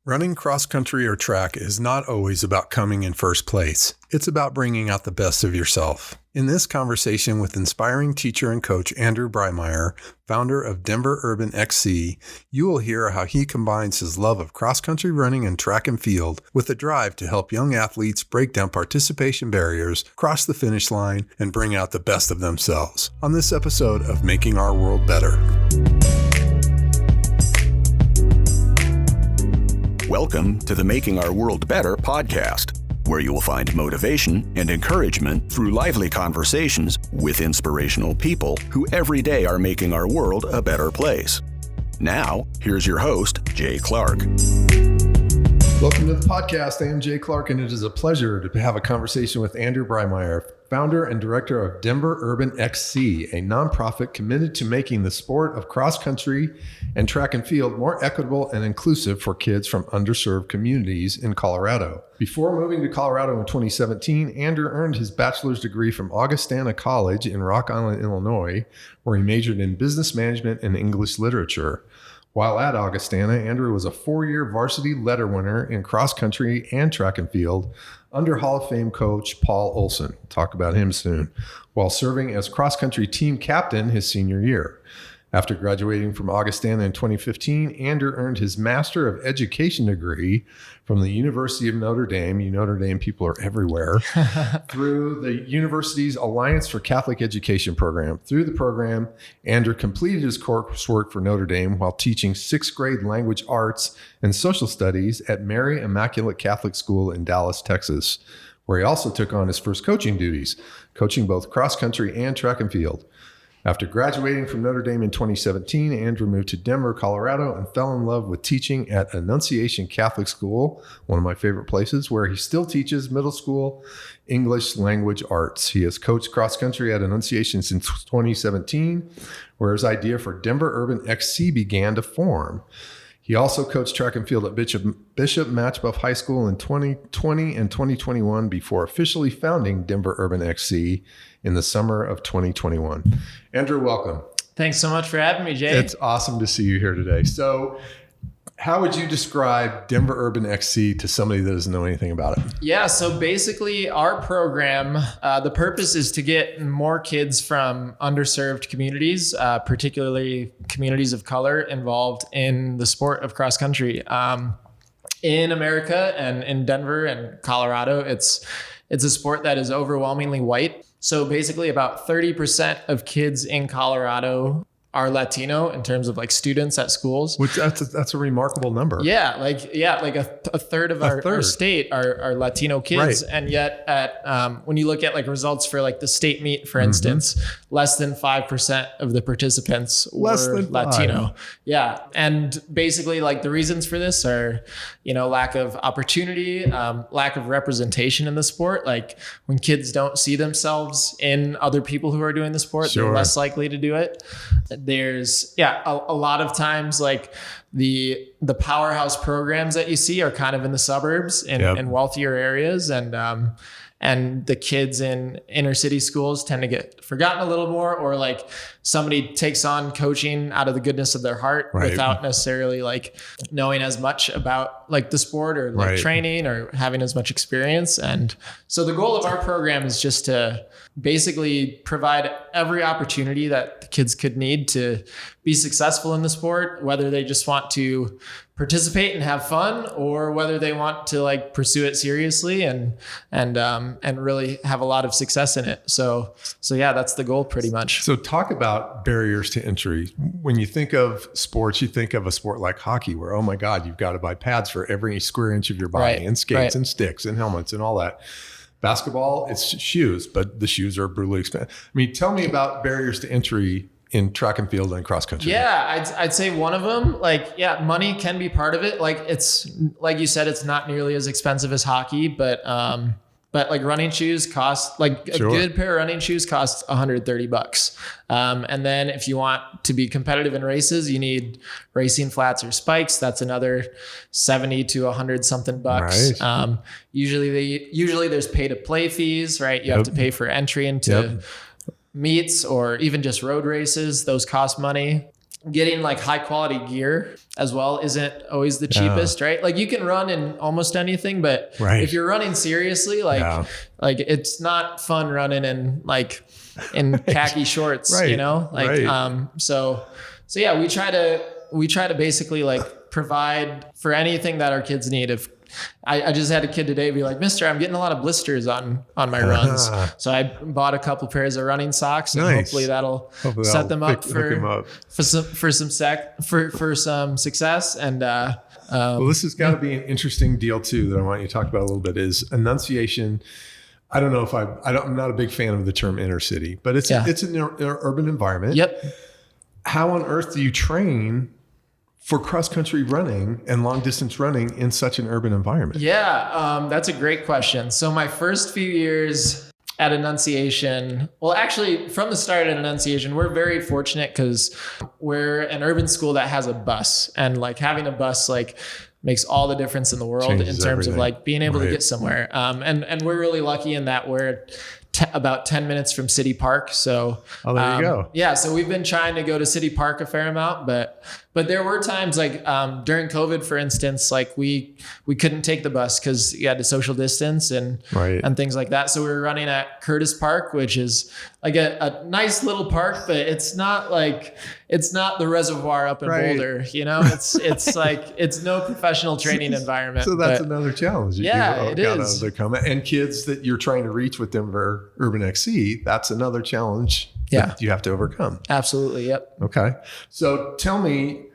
Running cross country or track is not always about coming in first place. It's about bringing out the best of yourself. In this conversation with inspiring teacher and coach Andrew Brimeyer, founder of Denver Urban XC, you will hear how he combines his love of cross country running and track and field with a drive to help young athletes break down participation barriers, cross the finish line, and bring out the best of themselves. On this episode of Making Our World Better. Welcome to the Making Our World Better podcast, where you will find motivation and encouragement through lively conversations with inspirational people who every day are making our world a better place. Now, here's your host, Jay Clark. Welcome to the podcast. I am Jay Clark, and it is a pleasure to have a conversation with Andrew Brimeyer, founder and director of Denver Urban XC, a nonprofit committed to making the sport of cross country and track and field more equitable and inclusive for kids from underserved communities in Colorado. Before moving to Colorado in 2017, Andrew earned his bachelor's degree from Augustana College in Rock Island, Illinois, where he majored in business management and English literature. While at Augustana, Andrew was a 4-year varsity letter winner in cross country and track and field under Hall of Fame coach Paul Olson. We'll talk about him soon, while serving as cross country team captain his senior year. After graduating from Augustana in 2015, Andrew earned his Master of Education degree from the University of Notre Dame. You Notre Dame people are everywhere. Through the university's Alliance for Catholic Education program. Through the program, Andrew completed his coursework for Notre Dame while teaching 6th grade language arts and social studies at Mary Immaculate Catholic School in Dallas, Texas, where he also took on his first coaching duties, coaching both cross country and track and field. After graduating from Notre Dame in 2017, Andrew moved to Denver, Colorado, and fell in love with teaching at Annunciation Catholic School, one of my favorite places, where he still teaches middle school English language arts. He has coached cross country at Annunciation since 2017, where his idea for Denver Urban XC began to form. He also coached track and field at Bishop Matchbuff High School in 2020 and 2021 before officially founding Denver Urban XC in the summer of 2021. Andrew, welcome. Thanks so much for having me, Jay. It's awesome to see you here today. So how would you describe Denver Urban XC to somebody that doesn't know anything about it? Yeah, so basically our program, the purpose is to get more kids from underserved communities, particularly communities of color, involved in the sport of cross country. In America and in Denver and Colorado, it's a sport that is overwhelmingly white. So basically about 30% of kids in Colorado are Latino in terms of like students at schools. Which that's a remarkable number. Yeah, like a third of our state are Latino kids. Right. And yet when you look at like results for like the state meet, for instance, less than 5% of the participants were Latino. Yeah. And basically like the reasons for this are, lack of opportunity, lack of representation in the sport. Like when kids don't see themselves in other people who are doing the sport, They're less likely to do it. There's a lot of times like the powerhouse programs that you see are kind of in the suburbs in wealthier areas, and the kids in inner city schools tend to get forgotten a little more, or like somebody takes on coaching out of the goodness of their heart without necessarily like knowing as much about like the sport or like training or having as much experience. And so the goal of our program is just to basically provide every opportunity that the kids could need to be successful in the sport, whether they just want to participate and have fun, or whether they want to like pursue it seriously and really have a lot of success in it. So yeah, that's the goal pretty much. So talk about barriers to entry. When you think of sports, you think of a sport like hockey where, oh my God, you've got to buy pads for every square inch of your body and skates and sticks and helmets and all that. Basketball, it's shoes, but the shoes are brutally expensive. I mean, tell me about barriers to entry in track and field and cross country. Yeah, I'd say one of them, money can be part of it. Like it's, like you said, it's not nearly as expensive as hockey, but like running shoes cost, like a good pair of running shoes costs $130. And then if you want to be competitive in races, you need racing flats or spikes. That's another 70 to 100 something bucks. Right. Usually there's pay to play fees, right? You have to pay for entry into meets or even just road races. Those cost money. getting like high quality gear as well isn't always the cheapest, right? Like you can run in almost anything, but if you're running seriously, like it's not fun running in like in khaki shorts, you know, like, so yeah, we try to basically like provide for anything that our kids need. If I just had a kid today be like, Mister, I'm getting a lot of blisters on my runs. So I bought a couple pairs of running socks and hopefully that'll set them up for some success. And, well, this has got to be an interesting deal too, that I want you to talk about a little bit, is enunciation. I don't know if I'm not a big fan of the term inner city, but it's an urban environment. Yep. How on earth do you train for cross-country running and long-distance running in such an urban environment? Yeah, that's a great question. So my first few years at Annunciation, well, actually from the start at Annunciation, we're very fortunate because we're an urban school that has a bus, and like having a bus like makes all the difference in the world. Changes in terms everything. of like being able to get somewhere. And we're really lucky in that we're about 10 minutes from City Park. So, there you go. Yeah. So we've been trying to go to City Park a fair amount, but there were times like, during COVID, for instance, like we couldn't take the bus because you had to social distance and things like that. So we were running at Curtis Park, which is like a nice little park, but it's not the reservoir up in Boulder, you know, it's like, it's no professional training environment. So that's another challenge. It is. And kids that you're trying to reach with Denver Urban XC, that's another challenge that you have to overcome. Absolutely. Yep. Okay. So tell me,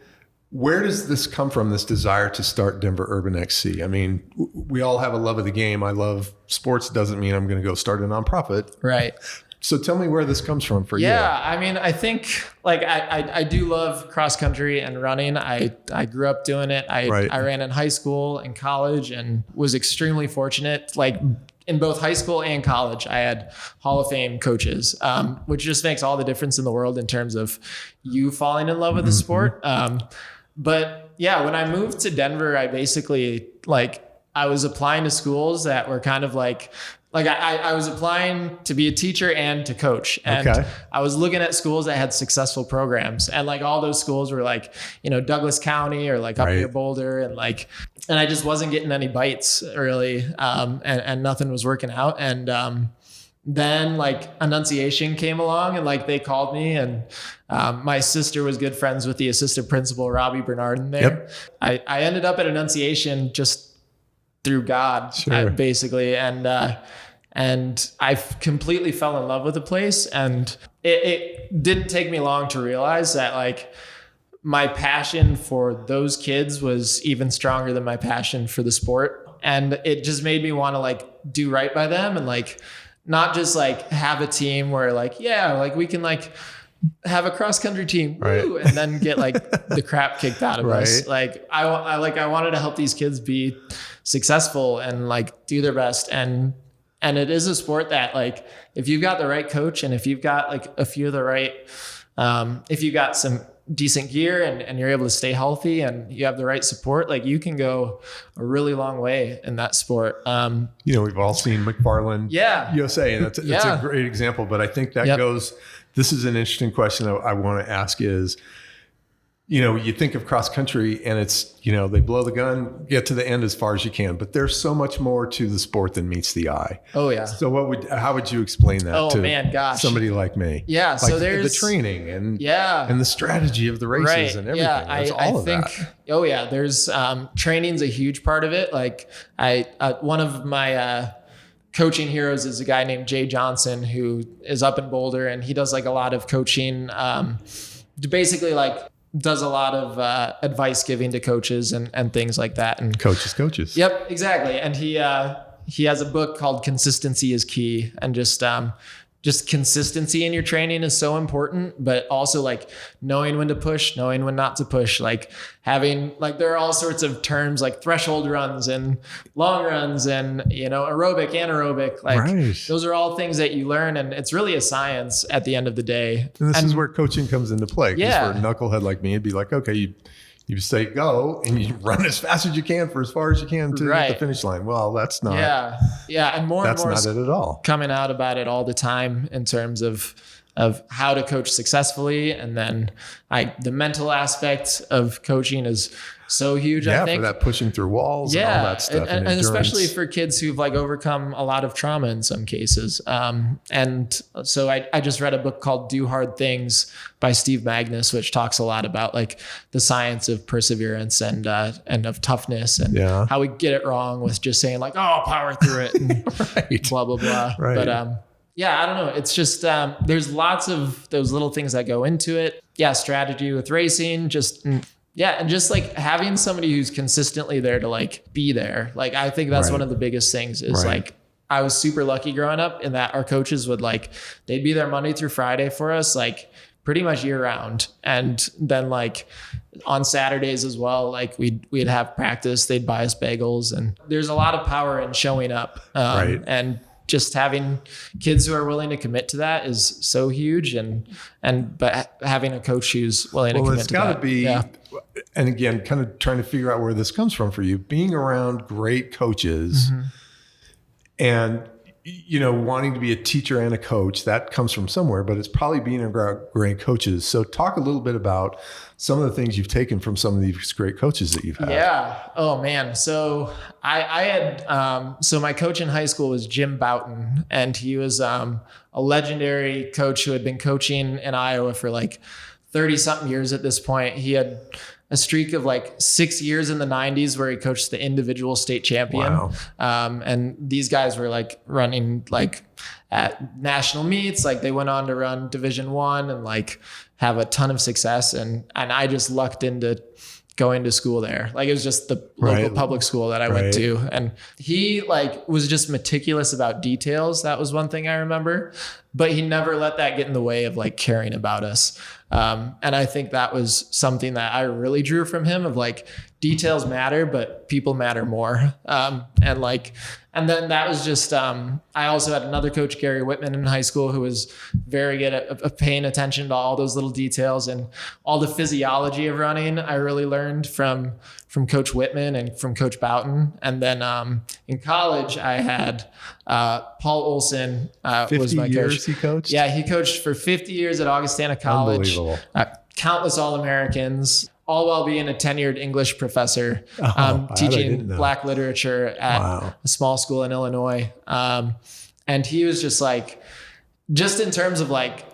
where does this come from, this desire to start Denver Urban XC? I mean, we all have a love of the game. I love sports. Doesn't mean I'm going to go start a nonprofit. Right. So tell me where this comes from for you. Yeah, I mean, I think like I do love cross country and running. I grew up doing it. I ran in high school and college and was extremely fortunate. Like in both high school and college, I had Hall of Fame coaches, which just makes all the difference in the world in terms of you falling in love with the sport. But yeah, when I moved to Denver, I basically I was applying to schools that were kind of like I was applying to be a teacher and to coach. And I was looking at schools that had successful programs, and like all those schools were like, you know, Douglas County or like up near Boulder, and I just wasn't getting any bites really. And nothing was working out. And, then like Annunciation came along and like they called me, and my sister was good friends with the assistant principal, Robbie Bernardin there. I ended up at Annunciation just through God, basically. And I completely fell in love with the place. And it didn't take me long to realize that like my passion for those kids was even stronger than my passion for the sport. And it just made me want to like do right by them, and like not just like have a team where like, like we can like have a cross country team, woo, and then get like the crap kicked out of us. Like I wanted to help these kids be successful and like do their best. And it is a sport that like, if you've got the right coach, and if you've got like a few of the right, if you've got some decent gear and you're able to stay healthy and you have the right support, like you can go a really long way in that sport. You know, we've all seen McFarland USA, and that's a great example, but I think that goes, this is an interesting question I want to ask is, you know, you think of cross country and it's, you know, they blow the gun, get to the end as far as you can, but there's so much more to the sport than meets the eye. Oh yeah. So how would you explain that to somebody like me? Yeah. Like so there's the training and the strategy of the races and everything. Yeah. I think, there's, training's a huge part of it. Like one of my, coaching heroes is a guy named Jay Johnson, who is up in Boulder, and he does like a lot of coaching, basically like does a lot of advice giving to coaches and things like that. And coaches. Yep, exactly. And he has a book called Consistency is Key, and just consistency in your training is so important, but also like knowing when to push, knowing when not to push, like having, like, there are all sorts of terms like threshold runs and long runs and, you know, aerobic, anaerobic, like those are all things that you learn. And it's really a science at the end of the day. And this is where coaching comes into play. Yeah. For a knucklehead like me, it'd be like, okay, you say go and you run as fast as you can for as far as you can to hit the finish line. Well, that's not. Yeah. And more that's and more not it at all. Coming out about it all the time in terms of how to coach successfully. And then the mental aspect of coaching is so huge. I think for that pushing through walls and all that stuff. And especially for kids who've like overcome a lot of trauma in some cases. And so I just read a book called Do Hard Things by Steve Magnus, which talks a lot about like the science of perseverance and of toughness and how we get it wrong with just saying like, oh, power through it and blah, blah, blah. Right. But, I don't know. It's just, there's lots of those little things that go into it. Yeah. Strategy with racing, and just like having somebody who's consistently there to like be there. Like, I think that's one of the biggest things is like, I was super lucky growing up in that our coaches would like, they'd be there Monday through Friday for us, like pretty much year round. And then like on Saturdays as well, like we'd have practice, they'd buy us bagels, and there's a lot of power in showing up. And just having kids who are willing to commit to that is so huge. But having a coach who's willing to commit to that. It's gotta be, and again, kind of trying to figure out where this comes from for you, being around great coaches and, wanting to be a teacher and a coach, that comes from somewhere, but it's probably being around great coaches. So talk a little bit about some of the things you've taken from some of these great coaches that you've had. Yeah. Oh man. So I had, so my coach in high school was Jim Boughton, and he was a legendary coach who had been coaching in Iowa for like 30 something years at this point. He had a streak of like 6 years in the 90s where he coached the individual state champion. Wow. And these guys were like running like at national meets. Like they went on to run Division I and like have a ton of success. And I just lucked into going to school there. Like it was just the local public school that I went to. And he like was just meticulous about details. That was one thing I remember, but he never let that get in the way of like caring about us. And I think that was something that I really drew from him of like details matter, but people matter more. And then that was just, I also had another coach, Gary Whitman, in high school, who was very good at paying attention to all those little details and all the physiology of running. I really learned from Coach Whitman and from Coach Boughton. And then in college, I had Paul Olson was my coach. 50 years he coached? Yeah, he coached for 50 years at Augustana College. Unbelievable. Countless All-Americans, all while being a tenured English professor, teaching Black literature at a small school in Illinois. And he was just like, just in terms of like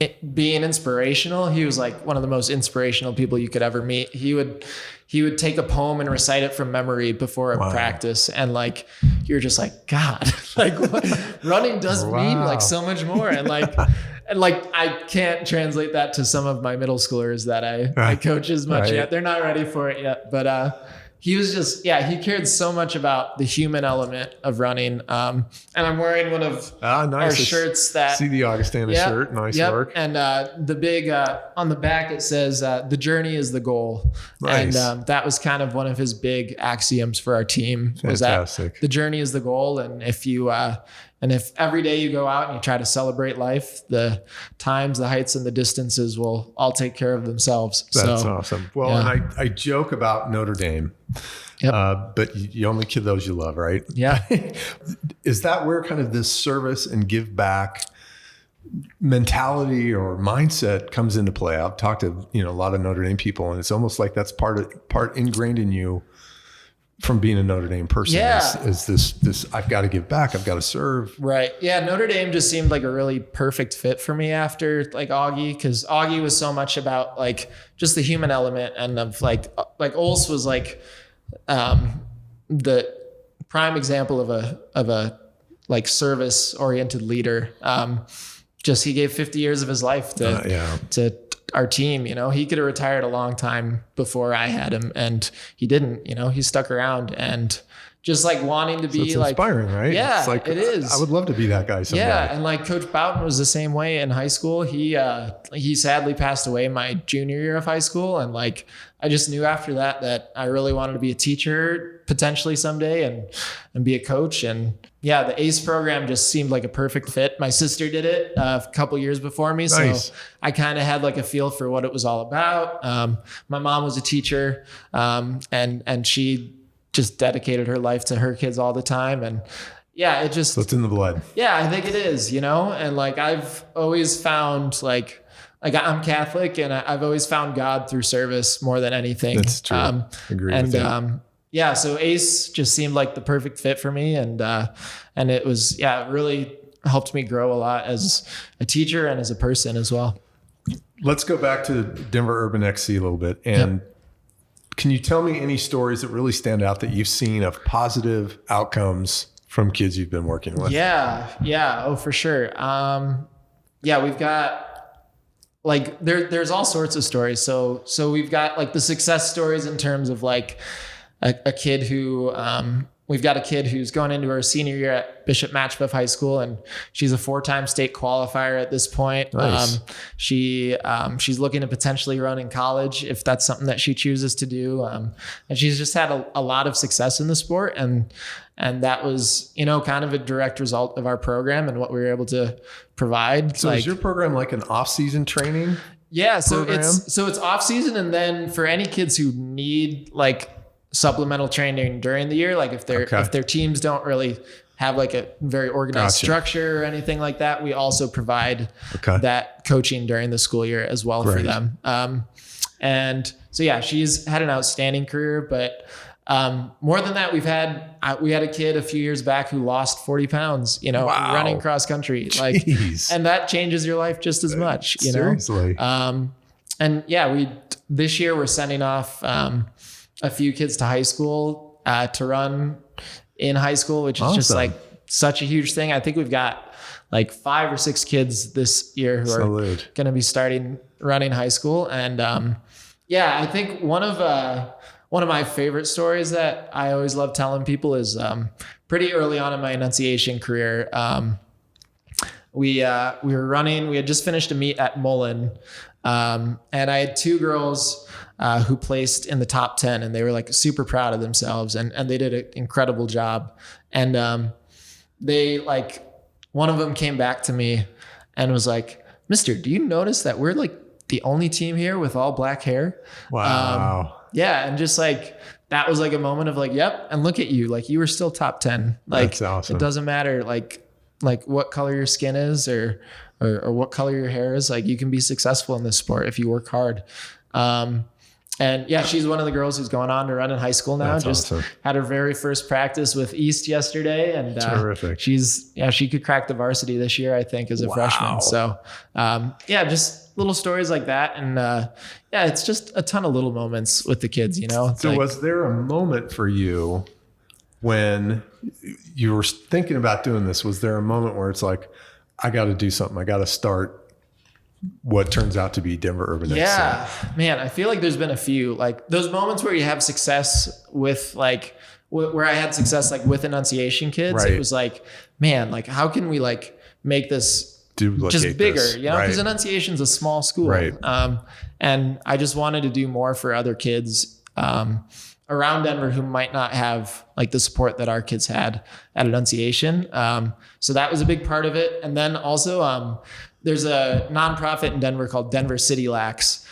it being inspirational, he was like one of the most inspirational people you could ever meet. He would take a poem and recite it from memory before a practice. And like, you're just like, God, like running does mean like so much more. And like I can't translate that to some of my middle schoolers that I coach as much yet. They're not ready for it yet. But he was just, he cared so much about the human element of running. And I'm wearing one of our shirts that... See the Augustana shirt. Nice work. And the big, on the back, it says, the journey is the goal. Nice. And that was kind of one of his big axioms for our team. Fantastic. Was that the journey is the goal. And if you... And if every day you go out and you try to celebrate life, the times, the heights, and the distances will all take care of themselves. That's awesome. Well, and I joke about Notre Dame, but you only kid those you love, right? Yeah. Is that where kind of this service and give back mentality or mindset comes into play? I've talked to a lot of Notre Dame people, and it's almost like that's part ingrained in you from being a Notre Dame person. Is this I've got to give back, I've got to serve. Right. Yeah. Notre Dame just seemed like a really perfect fit for me after like Augie, because Augie was so much about like just the human element, and of like Ols was like the prime example of a like service oriented leader. Just he gave 50 years of his life to our team. He could have retired a long time before I had him, and he didn't. He stuck around, and just like wanting to be it's like inspiring, right? Yeah, it's like, it is. I would love to be that guy someday. Yeah, and like Coach Boughton was the same way in high school. He sadly passed away my junior year of high school, and like I just knew after that I really wanted to be a teacher potentially someday and be a coach. And yeah, the ACE program just seemed like a perfect fit. My sister did it a couple years before me. Nice. So I kind of had like a feel for what it was all about. My mom was a teacher, and she just dedicated her life to her kids all the time. And yeah, it just, So it's in the blood. yeah, I think it is, and like, I've always found like I'm Catholic, and I've always found God through service more than anything. That's true. Agree with you. Yeah, so ACE just seemed like the perfect fit for me. And it was, it really helped me grow a lot as a teacher and as a person as well. Let's go back to Denver Urban XC a little bit. And can you tell me any stories that really stand out that you've seen of positive outcomes from kids you've been working with? Yeah. Oh, for sure. We've got like, there's all sorts of stories. So we've got like the success stories in terms of like a kid who, we've got a kid who's going into her senior year at Bishop Matchbook High School, and she's a 4-time state qualifier at this point. Nice. She's looking to potentially run in college if that's something that she chooses to do. And she's just had a lot of success in the sport. And that was, kind of a direct result of our program and what we were able to provide. So is your program like an off-season training? Yeah. So program? it's off season. And then for any kids who need like supplemental training during the year, like if their teams don't really have like a very organized structure or anything like that, we also provide that coaching during the school year as well for them. And so, yeah, she's had an outstanding career, but more than that, we had a kid a few years back who lost 40 pounds, running cross country, and that changes your life just as much, Seriously. This year we're sending off, a few kids to high school to run in high school, which is just like such a huge thing. I think we've got like 5 or 6 kids this year who are going to be starting running high school. And I think one of my favorite stories that I always love telling people is pretty early on in my enunciation career. We were running. We had just finished a meet at Mullen, and I had 2 girls who placed in the top 10, and they were like super proud of themselves, and they did an incredible job. And they like, one of them came back to me and was like, "Mister, do you notice that we're like the only team here with all black hair?" Wow. And just like, that was like a moment of like, yep. And look at you, like you were still top 10. Like, that's awesome. It doesn't matter like what color your skin is or what color your hair is. Like, you can be successful in this sport if you work hard. And she's one of the girls who's going on to run in high school now. That's awesome. Had her very first practice with East yesterday, and terrific. She could crack the varsity this year, I think, as a freshman. So just little stories like that, and it's just a ton of little moments with the kids. So was there a moment for you when you were thinking about doing this? Was there a moment where it's like, I got to do something, I got to start what turns out to be Denver Urban XC? Man, I feel like there's been a few, like those moments where you have success with like, where I had success like with enunciation kids. Right. It was like, man, like how can we like make this just bigger, because enunciation's a small school. Right. And I just wanted to do more for other kids around Denver who might not have like the support that our kids had at enunciation. So that was a big part of it. And then also, there's a nonprofit in Denver called Denver City Lax,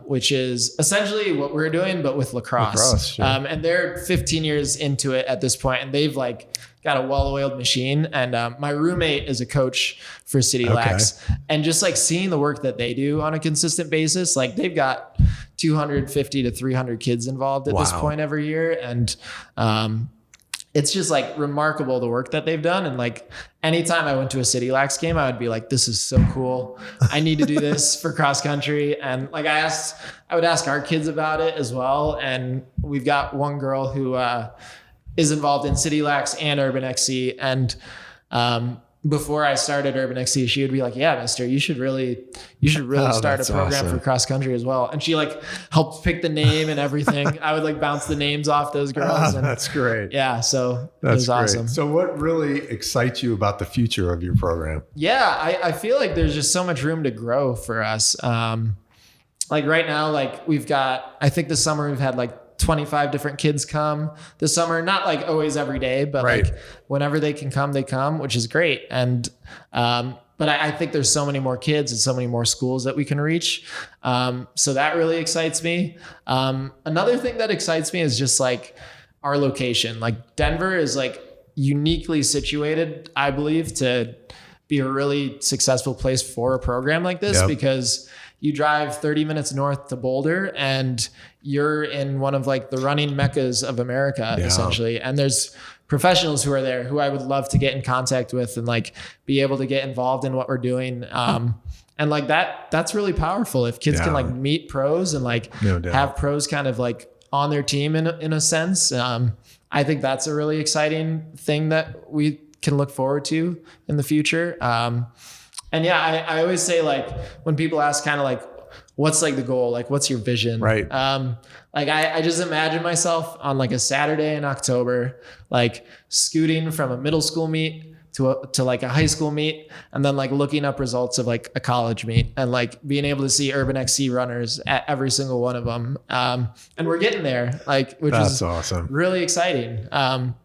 which is essentially what we're doing, but with lacrosse. Sure. And they're 15 years into it at this point, and they've like got a well-oiled machine. And my roommate is a coach for City Lax, and just like seeing the work that they do on a consistent basis, like they've got 250 to 300 kids involved at this point every year. And it's just like remarkable the work that they've done. And like anytime I went to a City Lax game, I would be like, this is so cool. I need to do this for cross country. And like I would ask our kids about it as well. And we've got one girl who is involved in City Lax and Urban XC. And before I started Urban XC, she would be like, yeah, mister, you should really start a program for cross country as well. And she like helped pick the name and everything. I would like bounce the names off those girls. And that's great. Yeah. So that's it was awesome. So what really excites you about the future of your program? Yeah. I feel like there's just so much room to grow for us. Like right now, like I think this summer we've had like 25 different kids come this summer, not like always every day, but like whenever they can come, they come, which is great. And, but I think there's so many more kids and so many more schools that we can reach. So that really excites me. Another thing that excites me is just like our location. Like Denver is like uniquely situated, I believe, to be a really successful place for a program like this, because you drive 30 minutes north to Boulder and you're in one of like the running meccas of America, essentially. And there's professionals who are there who I would love to get in contact with and like be able to get involved in what we're doing. And like that's really powerful if kids can like meet pros and like have pros kind of like on their team in a sense. I think that's a really exciting thing that we can look forward to in the future. And yeah, I always say, like, when people ask kind of like, what's like the goal? Like, what's your vision? Right. Like I just imagine myself on like a Saturday in October, like scooting from a middle school meet to like a high school meet, and then like looking up results of like a college meet and like being able to see Urban XC runners at every single one of them. And we're getting there, like, which is awesome. Really exciting. And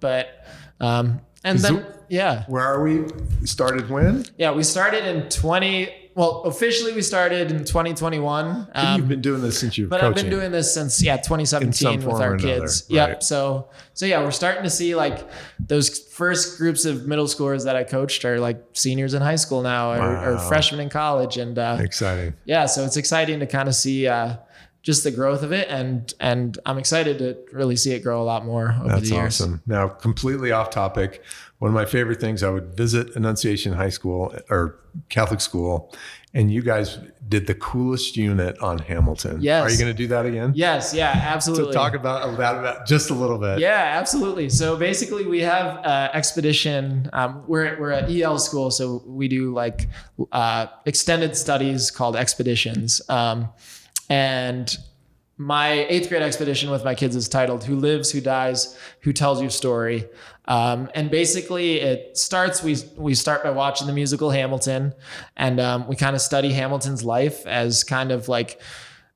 then, where are we? Started when? Yeah, we started in officially we started in 2021. You've been doing this since you've But coaching. I've been doing this since 2017 with our kids. Right. Yep. So yeah, we're starting to see like those first groups of middle schoolers that I coached are like seniors in high school now, or freshmen in college, and exciting. Yeah, so it's exciting to kind of see just the growth of it, and I'm excited to really see it grow a lot more over the years. That's awesome. Now, completely off topic. One of my favorite things, I would visit Annunciation High School or Catholic school, and you guys did the coolest unit on Hamilton. Yes. Are you going to do that again? Yes. Yeah, absolutely. So talk about that just a little bit. Yeah, absolutely. So basically we have expedition. We're at EL school. So we do like extended studies called expeditions. And my 8th grade expedition with my kids is titled Who Lives, Who Dies, Who Tells Your Story. And basically it starts, we start by watching the musical Hamilton, and we kind of study Hamilton's life as kind of like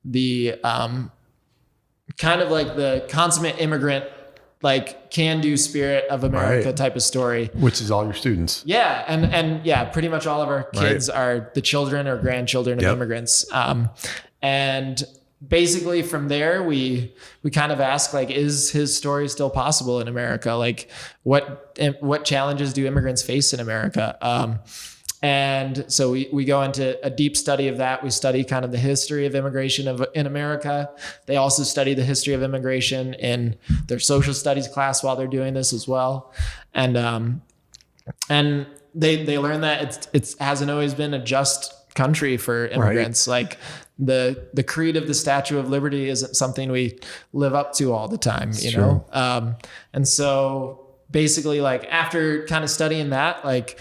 the consummate immigrant, like can-do spirit of America type of story. Which is all your students. Yeah. And yeah, pretty much all of our kids are the children or grandchildren of immigrants. And basically from there, we kind of ask, like, is his story still possible in America? Like what challenges do immigrants face in America? And so we go into a deep study of that. We study kind of the history of immigration in America. They also study the history of immigration in their social studies class while they're doing this as well. And they learn that it hasn't always been a just country for immigrants. Like the creed of the Statue of Liberty isn't something we live up to all the time, you know? And so basically, like, after kind of studying that, like,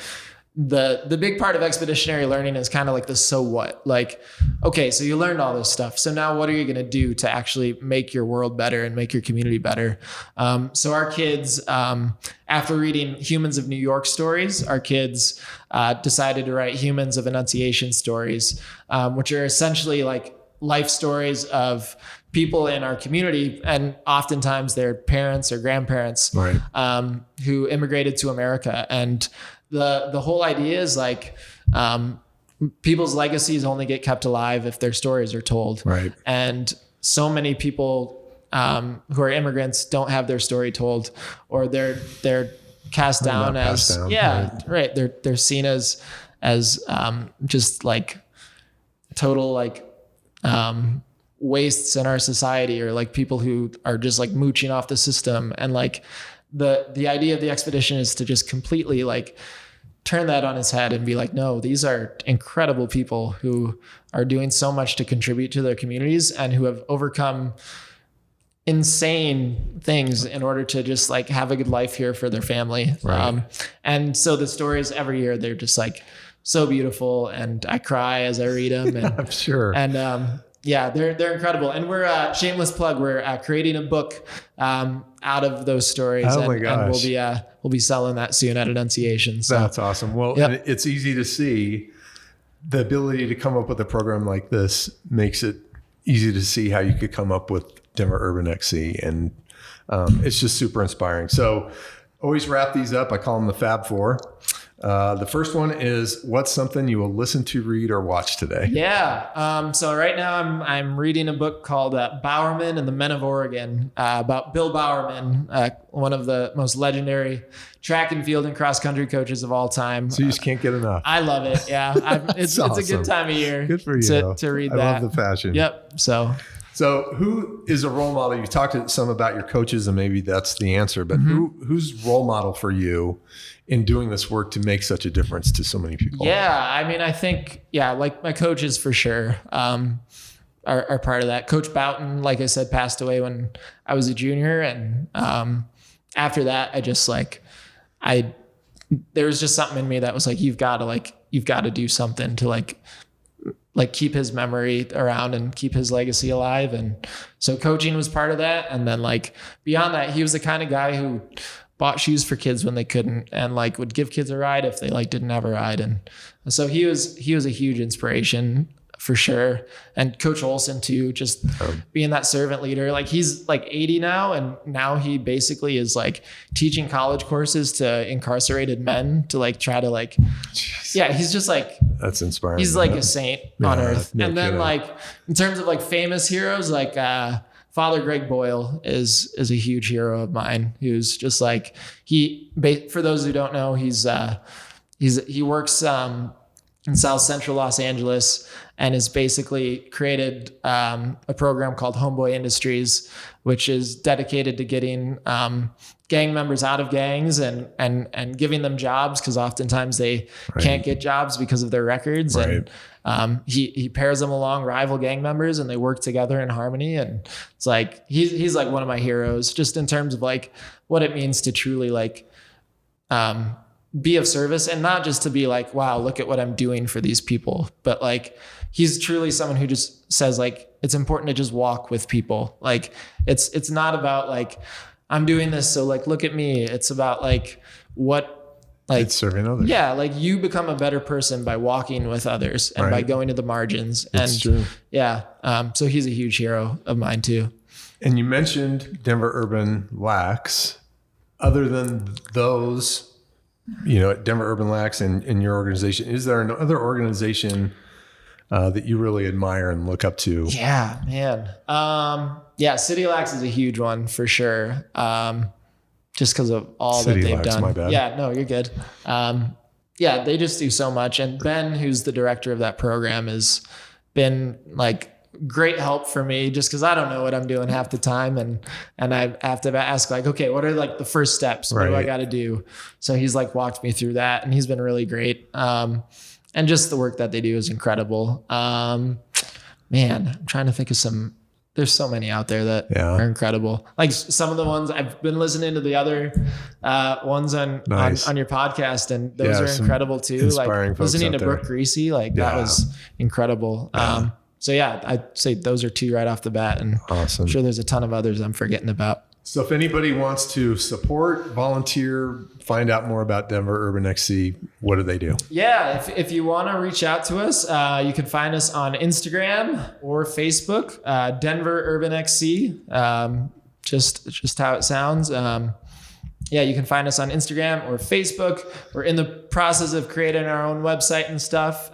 the big part of expeditionary learning is kind of like the so what. Like, okay, so you learned all this stuff. So now what are you going to do to actually make your world better and make your community better? So our kids, after reading Humans of New York stories, our kids decided to write Humans of Annunciation stories, which are essentially like life stories of people in our community, and oftentimes their parents or grandparents who immigrated to America. And the whole idea is like people's legacies only get kept alive if their stories are told. Right. And so many people who are immigrants don't have their story told, or they're cast down as They're seen as just like total like wastes in our society, or like people who are just like mooching off the system. And like the idea of the expedition is to just completely like turn that on its head and be like, no, these are incredible people who are doing so much to contribute to their communities and who have overcome insane things in order to just like have a good life here for their family. And so the stories every year, they're just like so beautiful, and I cry as I read them. And I'm sure. And yeah, they're incredible. And we're shameless plug. We're creating a book out of those stories. Oh my gosh. And we'll be selling that soon at Annunciation. So that's awesome. Well, and it's easy to see the ability to come up with a program like this makes it easy to see how you could come up with Denver Urban XC, and it's just super inspiring. So always wrap these up. I call them the Fab Four. The first one is, what's something you will listen to, read, or watch today? Yeah. So right now I'm reading a book called Bowerman and the Men of Oregon, about Bill Bowerman, one of the most legendary track and field and cross country coaches of all time. So you just can't get enough. I love it. Yeah. It's awesome. It's a good time of year. Good for you. To read that. I love the passion. Yep. So who is a role model? You talked some about your coaches, and maybe that's the answer, but who's role model for you in doing this work to make such a difference to so many people? Yeah. I mean, I think, like my coaches for sure, are part of that. Coach Boughton, like I said, passed away when I was a junior. And, after that, I just there was just something in me that was like, you've got to do something to like keep his memory around and keep his legacy alive. And so coaching was part of that. And then beyond that, he was the kind of guy who bought shoes for kids when they couldn't, and would give kids a ride if they didn't have a ride. And so he was a huge inspiration for sure. And Coach Olson too, just being that servant leader. He's 80 now, and now he basically is teaching college courses to incarcerated men to try to he's just that's inspiring. He's a saint on earth. No and then kidding. In terms of famous heroes, Father Greg Boyle is a huge hero of mine, who's just for those who don't know, he works in South Central Los Angeles, and has basically created a program called Homeboy Industries, which is dedicated to getting gang members out of gangs and giving them jobs, because oftentimes they can't get jobs because of their records. Right. And he pairs them along rival gang members, and they work together in harmony. And it's he's one of my heroes, just in terms of what it means to truly be of service, and not just to be wow, look at what I'm doing for these people, but he's truly someone who just says it's important to just walk with people. It's not about I'm doing this, so look at me. It's about it's serving others. Yeah. You become a better person by walking with others and by going to the margins. That's true. Yeah. So he's a huge hero of mine too. And you mentioned Denver Urban Lax. Other than those, at Denver Urban Lax and in your organization, is there another organization that you really admire and look up to? Yeah, man. City Lax is a huge one for sure. Just because of all City that they've Lax, done. my bad. Yeah, no, you're good. They just do so much. And Ben, who's the director of that program, has been great help for me, just because I don't know what I'm doing half the time. And I have to ask okay, what are the first steps? What do I got to do? So he's walked me through that, and he's been really great. And just the work that they do is incredible. Man, I'm trying to think of some. There's so many out there that are incredible. Some of the ones I've been listening to the other ones on your podcast, and those are incredible too. Inspiring folks listening out to there. Brooke Greasy, that was incredible. So I'd say those are two right off the bat, and awesome. I'm sure there's a ton of others I'm forgetting about. So if anybody wants to support, volunteer, find out more about Denver Urban XC, what do they do? Yeah, if you want to reach out to us, you can find us on Instagram or Facebook, Denver Urban XC, just how it sounds. You can find us on Instagram or Facebook. We're in the process of creating our own website and stuff.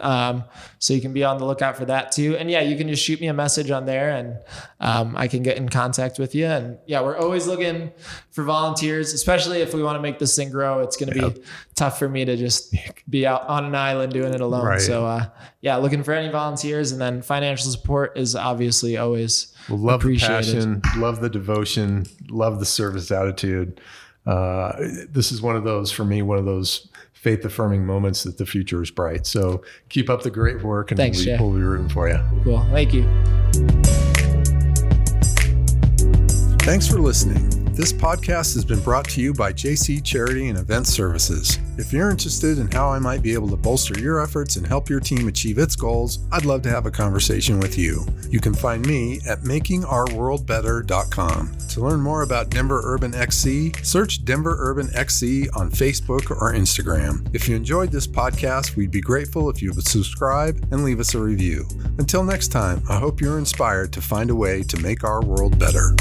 So you can be on the lookout for that too. And you can just shoot me a message on there, and I can get in contact with you. And we're always looking for volunteers, especially if we want to make this thing grow. It's going to be tough for me to just be out on an island doing it alone. Right. So looking for any volunteers, and then financial support is obviously always love appreciated. The passion, love the devotion, love the service attitude. This is one of those faith affirming moments that the future is bright. So keep up the great work, and Thanks, we'll be rooting for you. Cool. Thank you. Thanks for listening. This podcast has been brought to you by JC Charity and Event Services. If you're interested in how I might be able to bolster your efforts and help your team achieve its goals, I'd love to have a conversation with you. You can find me at makingourworldbetter.com. To learn more about Denver Urban XC, search Denver Urban XC on Facebook or Instagram. If you enjoyed this podcast, we'd be grateful if you would subscribe and leave us a review. Until next time, I hope you're inspired to find a way to make our world better.